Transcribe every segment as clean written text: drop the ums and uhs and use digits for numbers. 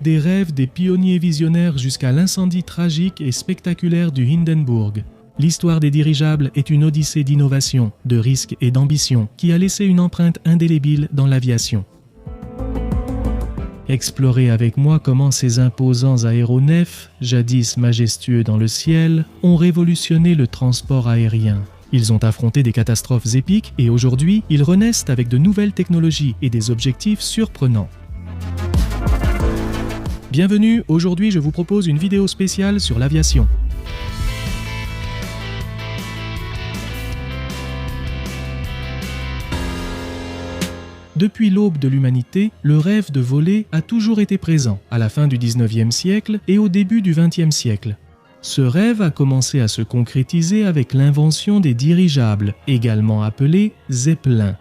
des rêves des pionniers visionnaires jusqu'à l'incendie tragique et spectaculaire du Hindenburg. L'histoire des dirigeables est une odyssée d'innovation, de risque et d'ambition qui a laissé une empreinte indélébile dans l'aviation. Explorez avec moi comment ces imposants aéronefs, jadis majestueux dans le ciel, ont révolutionné le transport aérien. Ils ont affronté des catastrophes épiques et aujourd'hui, ils renaissent avec de nouvelles technologies et des objectifs surprenants. Bienvenue, aujourd'hui je vous propose une vidéo spéciale sur l'aviation. Depuis l'aube de l'humanité, le rêve de voler a toujours été présent, à la fin du 19e siècle et au début du 20e siècle. Ce rêve a commencé à se concrétiser avec l'invention des dirigeables, également appelés zeppelins.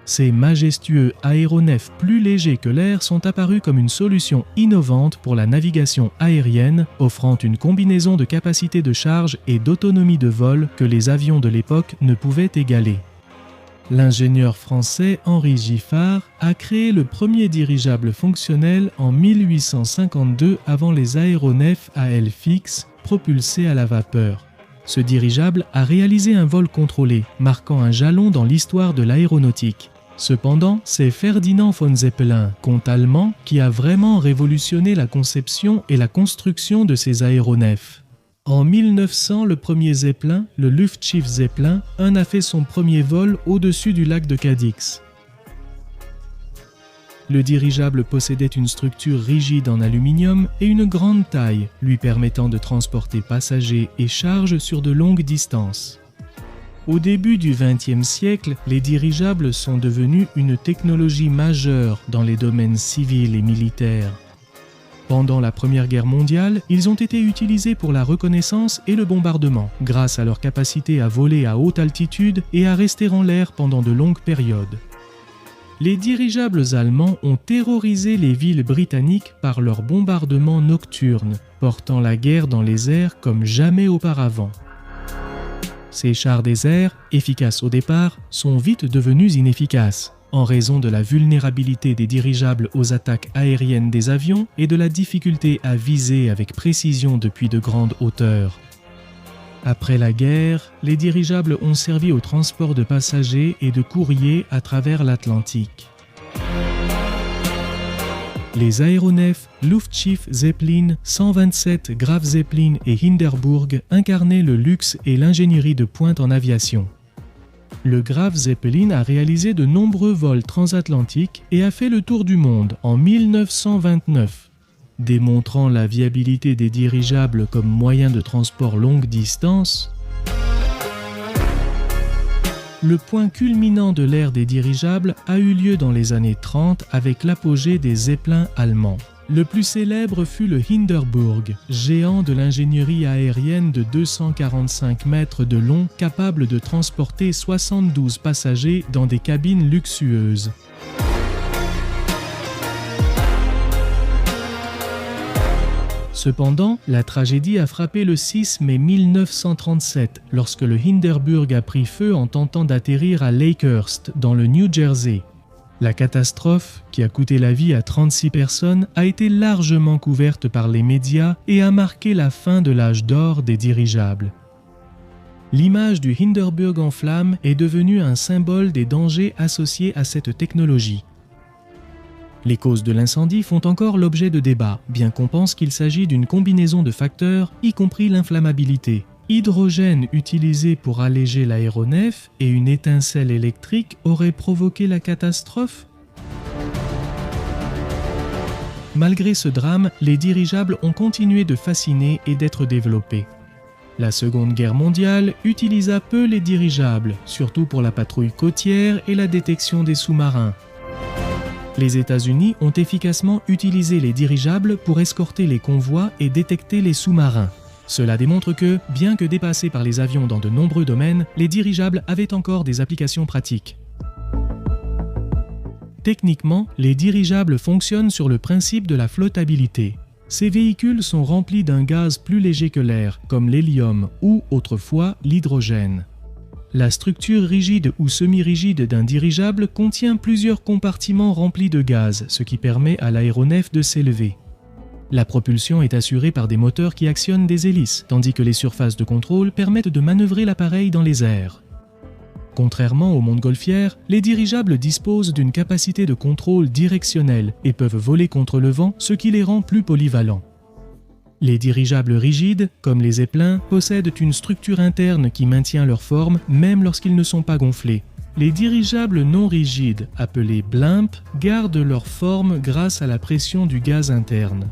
Ces majestueux aéronefs plus légers que l'air sont apparus comme une solution innovante pour la navigation aérienne, offrant une combinaison de capacité de charge et d'autonomie de vol que les avions de l'époque ne pouvaient égaler. L'ingénieur français Henri Giffard a créé le premier dirigeable fonctionnel en 1852 avant les aéronefs à aile fixe propulsés à la vapeur. Ce dirigeable a réalisé un vol contrôlé, marquant un jalon dans l'histoire de l'aéronautique. Cependant, c'est Ferdinand von Zeppelin, comte allemand, qui a vraiment révolutionné la conception et la construction de ces aéronefs. En 1900, le premier Zeppelin, le Luftschiff Zeppelin, a fait son premier vol au-dessus du lac de Cadix. Le dirigeable possédait une structure rigide en aluminium et une grande taille, lui permettant de transporter passagers et charges sur de longues distances. Au début du XXe siècle, les dirigeables sont devenus une technologie majeure dans les domaines civils et militaires. Pendant la Première Guerre mondiale, ils ont été utilisés pour la reconnaissance et le bombardement, grâce à leur capacité à voler à haute altitude et à rester en l'air pendant de longues périodes. Les dirigeables allemands ont terrorisé les villes britanniques par leurs bombardements nocturnes, portant la guerre dans les airs comme jamais auparavant. Ces chars des airs, efficaces au départ, sont vite devenus inefficaces, en raison de la vulnérabilité des dirigeables aux attaques aériennes des avions et de la difficulté à viser avec précision depuis de grandes hauteurs. Après la guerre, les dirigeables ont servi au transport de passagers et de courriers à travers l'Atlantique. Les aéronefs Luftschiff Zeppelin, 127 Graf Zeppelin et Hindenburg incarnaient le luxe et l'ingénierie de pointe en aviation. Le Graf Zeppelin a réalisé de nombreux vols transatlantiques et a fait le tour du monde en 1929, démontrant la viabilité des dirigeables comme moyen de transport longue distance. Le point culminant de l'ère des dirigeables a eu lieu dans les années 30 avec l'apogée des zeppelins allemands. Le plus célèbre fut le Hindenburg, géant de l'ingénierie aérienne de 245 mètres de long, capable de transporter 72 passagers dans des cabines luxueuses. Cependant, la tragédie a frappé le 6 mai 1937, lorsque le Hindenburg a pris feu en tentant d'atterrir à Lakehurst, dans le New Jersey. La catastrophe, qui a coûté la vie à 36 personnes, a été largement couverte par les médias et a marqué la fin de l'âge d'or des dirigeables. L'image du Hindenburg en flammes est devenue un symbole des dangers associés à cette technologie. Les causes de l'incendie font encore l'objet de débats, bien qu'on pense qu'il s'agit d'une combinaison de facteurs, y compris l'inflammabilité. Hydrogène utilisé pour alléger l'aéronef et une étincelle électrique auraient provoqué la catastrophe? Malgré ce drame, les dirigeables ont continué de fasciner et d'être développés. La Seconde Guerre mondiale utilisa peu les dirigeables, surtout pour la patrouille côtière et la détection des sous-marins. Les États-Unis ont efficacement utilisé les dirigeables pour escorter les convois et détecter les sous-marins. Cela démontre que, bien que dépassés par les avions dans de nombreux domaines, les dirigeables avaient encore des applications pratiques. Techniquement, les dirigeables fonctionnent sur le principe de la flottabilité. Ces véhicules sont remplis d'un gaz plus léger que l'air, comme l'hélium ou, autrefois, l'hydrogène. La structure rigide ou semi-rigide d'un dirigeable contient plusieurs compartiments remplis de gaz, ce qui permet à l'aéronef de s'élever. La propulsion est assurée par des moteurs qui actionnent des hélices, tandis que les surfaces de contrôle permettent de manœuvrer l'appareil dans les airs. Contrairement aux montgolfières, les dirigeables disposent d'une capacité de contrôle directionnelle et peuvent voler contre le vent, ce qui les rend plus polyvalents. Les dirigeables rigides, comme les zeppelins, possèdent une structure interne qui maintient leur forme même lorsqu'ils ne sont pas gonflés. Les dirigeables non rigides, appelés blimps, gardent leur forme grâce à la pression du gaz interne.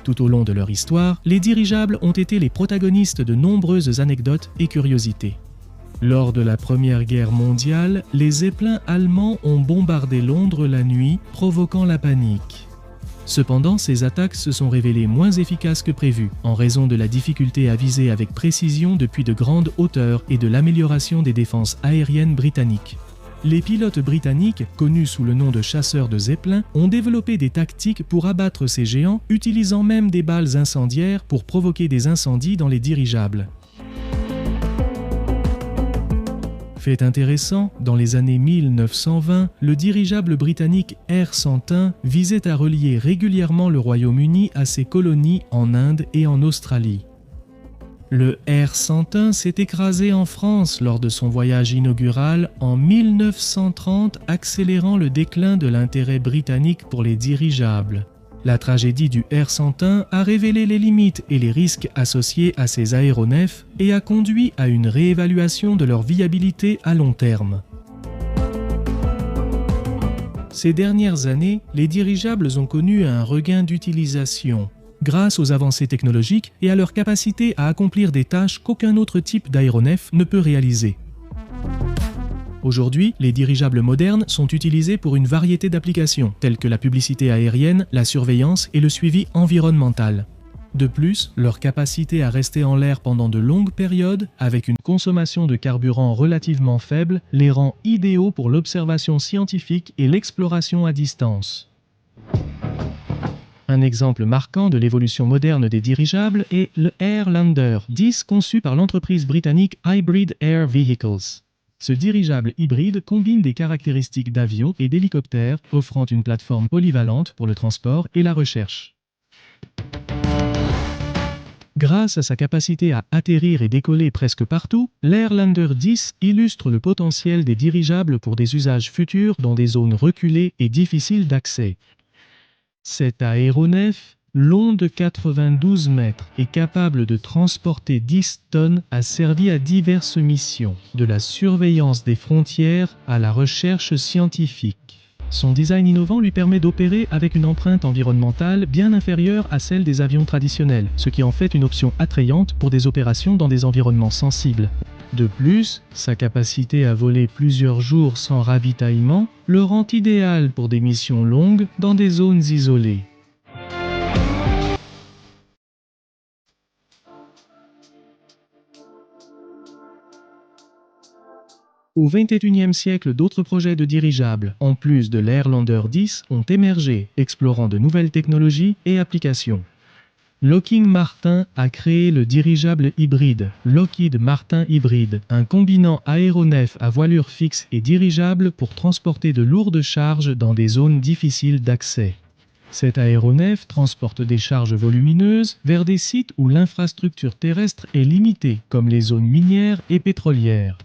Tout au long de leur histoire, les dirigeables ont été les protagonistes de nombreuses anecdotes et curiosités. Lors de la Première Guerre mondiale, les zeppelins allemands ont bombardé Londres la nuit, provoquant la panique. Cependant, ces attaques se sont révélées moins efficaces que prévu, en raison de la difficulté à viser avec précision depuis de grandes hauteurs et de l'amélioration des défenses aériennes britanniques. Les pilotes britanniques, connus sous le nom de chasseurs de Zeppelin, ont développé des tactiques pour abattre ces géants, utilisant même des balles incendiaires pour provoquer des incendies dans les dirigeables. Fait intéressant, dans les années 1920, le dirigeable britannique Air 101 visait à relier régulièrement le Royaume-Uni à ses colonies en Inde et en Australie. Le Air 101 s'est écrasé en France lors de son voyage inaugural en 1930, accélérant le déclin de l'intérêt britannique pour les dirigeables. La tragédie du Air 101 a révélé les limites et les risques associés à ces aéronefs et a conduit à une réévaluation de leur viabilité à long terme. Ces dernières années, les dirigeables ont connu un regain d'utilisation, grâce aux avancées technologiques et à leur capacité à accomplir des tâches qu'aucun autre type d'aéronef ne peut réaliser. Aujourd'hui, les dirigeables modernes sont utilisés pour une variété d'applications, telles que la publicité aérienne, la surveillance et le suivi environnemental. De plus, leur capacité à rester en l'air pendant de longues périodes, avec une consommation de carburant relativement faible, les rend idéaux pour l'observation scientifique et l'exploration à distance. Un exemple marquant de l'évolution moderne des dirigeables est le Airlander 10 conçu par l'entreprise britannique Hybrid Air Vehicles. Ce dirigeable hybride combine des caractéristiques d'avion et d'hélicoptère, offrant une plateforme polyvalente pour le transport et la recherche. Grâce à sa capacité à atterrir et décoller presque partout, l'Airlander 10 illustre le potentiel des dirigeables pour des usages futurs dans des zones reculées et difficiles d'accès. Cet aéronef, long de 92 mètres et capable de transporter 10 tonnes, a servi à diverses missions, de la surveillance des frontières à la recherche scientifique. Son design innovant lui permet d'opérer avec une empreinte environnementale bien inférieure à celle des avions traditionnels, ce qui en fait une option attrayante pour des opérations dans des environnements sensibles. De plus, sa capacité à voler plusieurs jours sans ravitaillement le rend idéal pour des missions longues dans des zones isolées. Au XXIe siècle, d'autres projets de dirigeables, en plus de l'Airlander 10, ont émergé, explorant de nouvelles technologies et applications. Lockheed Martin a créé le dirigeable hybride, Lockheed Martin Hybride, un combinant aéronef à voilure fixe et dirigeable pour transporter de lourdes charges dans des zones difficiles d'accès. Cet aéronef transporte des charges volumineuses vers des sites où l'infrastructure terrestre est limitée, comme les zones minières et pétrolières.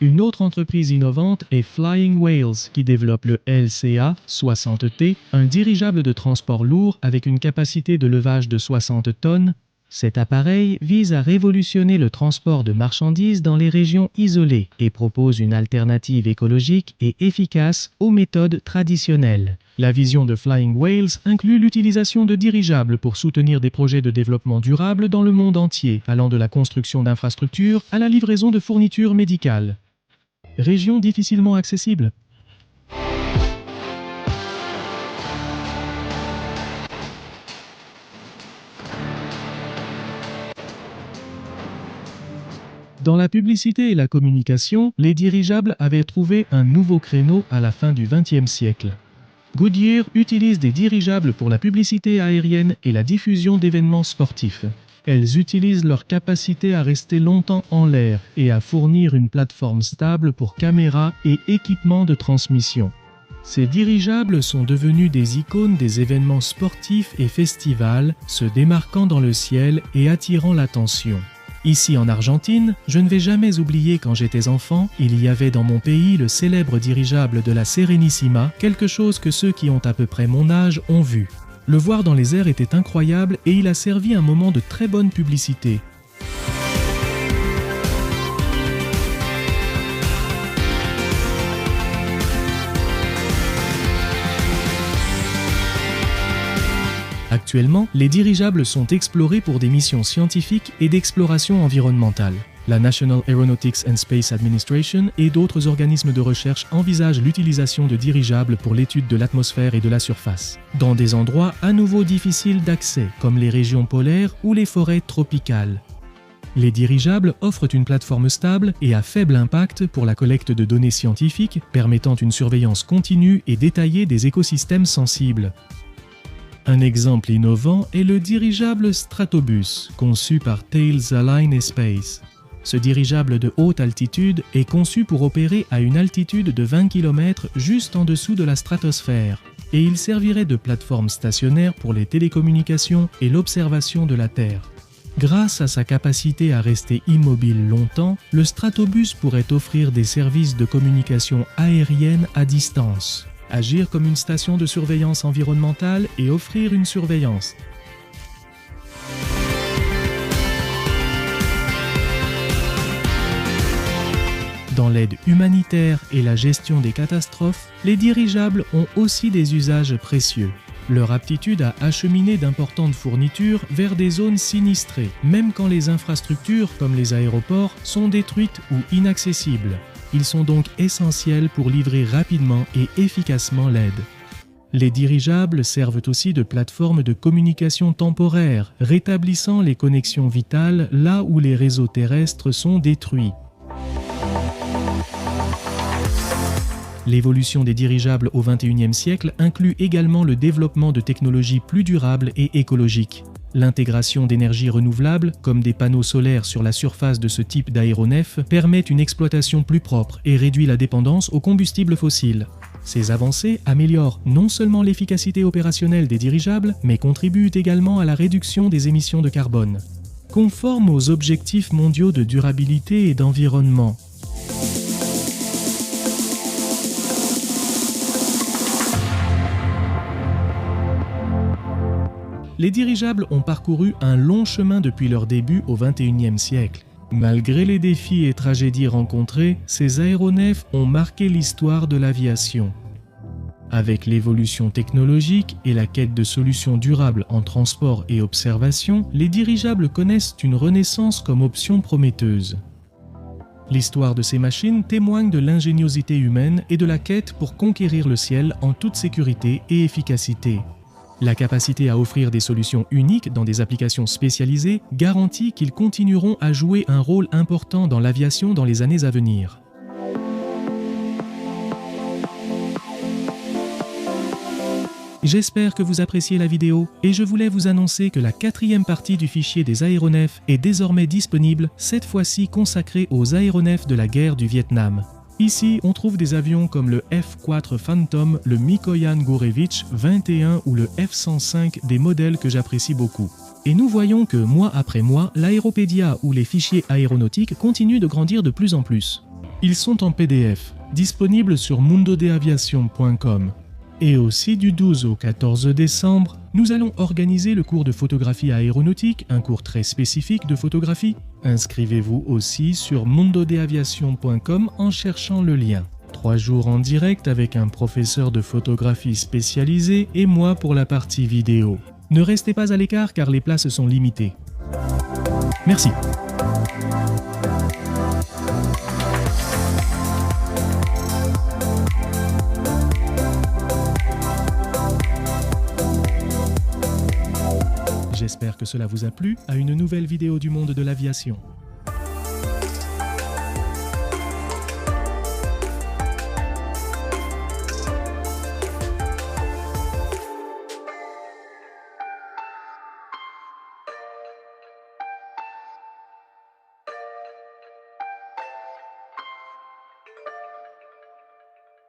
Une autre entreprise innovante est Flying Whales, qui développe le LCA-60T, un dirigeable de transport lourd avec une capacité de levage de 60 tonnes. Cet appareil vise à révolutionner le transport de marchandises dans les régions isolées et propose une alternative écologique et efficace aux méthodes traditionnelles. La vision de Flying Whales inclut l'utilisation de dirigeables pour soutenir des projets de développement durable dans le monde entier, allant de la construction d'infrastructures à la livraison de fournitures médicales. Région difficilement accessible. Dans la publicité et la communication, les dirigeables avaient trouvé un nouveau créneau à la fin du XXe siècle. Goodyear utilise des dirigeables pour la publicité aérienne et la diffusion d'événements sportifs. Elles utilisent leur capacité à rester longtemps en l'air et à fournir une plateforme stable pour caméras et équipements de transmission. Ces dirigeables sont devenus des icônes des événements sportifs et festivals, se démarquant dans le ciel et attirant l'attention. Ici en Argentine, je ne vais jamais oublier quand j'étais enfant, il y avait dans mon pays le célèbre dirigeable de la Serenissima, quelque chose que ceux qui ont à peu près mon âge ont vu. Le voir dans les airs était incroyable et il a servi un moment de très bonne publicité. Actuellement, les dirigeables sont explorés pour des missions scientifiques et d'exploration environnementale. La National Aeronautics and Space Administration et d'autres organismes de recherche envisagent l'utilisation de dirigeables pour l'étude de l'atmosphère et de la surface, dans des endroits à nouveau difficiles d'accès, comme les régions polaires ou les forêts tropicales. Les dirigeables offrent une plateforme stable et à faible impact pour la collecte de données scientifiques, permettant une surveillance continue et détaillée des écosystèmes sensibles. Un exemple innovant est le dirigeable Stratobus, conçu par Thales Alenia Space. Ce dirigeable de haute altitude est conçu pour opérer à une altitude de 20 km juste en dessous de la stratosphère, et il servirait de plateforme stationnaire pour les télécommunications et l'observation de la Terre. Grâce à sa capacité à rester immobile longtemps, le Stratobus pourrait offrir des services de communication aérienne à distance, agir comme une station de surveillance environnementale et offrir une surveillance. Dans l'aide humanitaire et la gestion des catastrophes, les dirigeables ont aussi des usages précieux. Leur aptitude à acheminer d'importantes fournitures vers des zones sinistrées, même quand les infrastructures, comme les aéroports, sont détruites ou inaccessibles. Ils sont donc essentiels pour livrer rapidement et efficacement l'aide. Les dirigeables servent aussi de plateforme de communication temporaire, rétablissant les connexions vitales là où les réseaux terrestres sont détruits. L'évolution des dirigeables au XXIe siècle inclut également le développement de technologies plus durables et écologiques. L'intégration d'énergies renouvelables, comme des panneaux solaires sur la surface de ce type d'aéronef, permet une exploitation plus propre et réduit la dépendance aux combustibles fossiles. Ces avancées améliorent non seulement l'efficacité opérationnelle des dirigeables, mais contribuent également à la réduction des émissions de carbone. Conformes aux objectifs mondiaux de durabilité et d'environnement, les dirigeables ont parcouru un long chemin depuis leur début au XXIe siècle. Malgré les défis et tragédies rencontrés, ces aéronefs ont marqué l'histoire de l'aviation. Avec l'évolution technologique et la quête de solutions durables en transport et observation, les dirigeables connaissent une renaissance comme option prometteuse. L'histoire de ces machines témoigne de l'ingéniosité humaine et de la quête pour conquérir le ciel en toute sécurité et efficacité. La capacité à offrir des solutions uniques dans des applications spécialisées garantit qu'ils continueront à jouer un rôle important dans l'aviation dans les années à venir. J'espère que vous appréciez la vidéo et je voulais vous annoncer que la 4e partie du fichier des aéronefs est désormais disponible, cette fois-ci consacrée aux aéronefs de la guerre du Vietnam. Ici, on trouve des avions comme le F-4 Phantom, le Mikoyan Gurevich 21 ou le F-105, des modèles que j'apprécie beaucoup. Et nous voyons que mois après mois, l'aéropédia ou les fichiers aéronautiques continuent de grandir de plus en plus. Ils sont en PDF, disponibles sur mundodeaviation.com. Et aussi du 12 au 14 décembre, nous allons organiser le cours de photographie aéronautique, un cours très spécifique de photographie. Inscrivez-vous aussi sur mundodeaviation.com en cherchant le lien. 3 jours en direct avec un professeur de photographie spécialisé et moi pour la partie vidéo. Ne restez pas à l'écart car les places sont limitées. Merci. J'espère que cela vous a plu à une nouvelle vidéo du monde de l'aviation.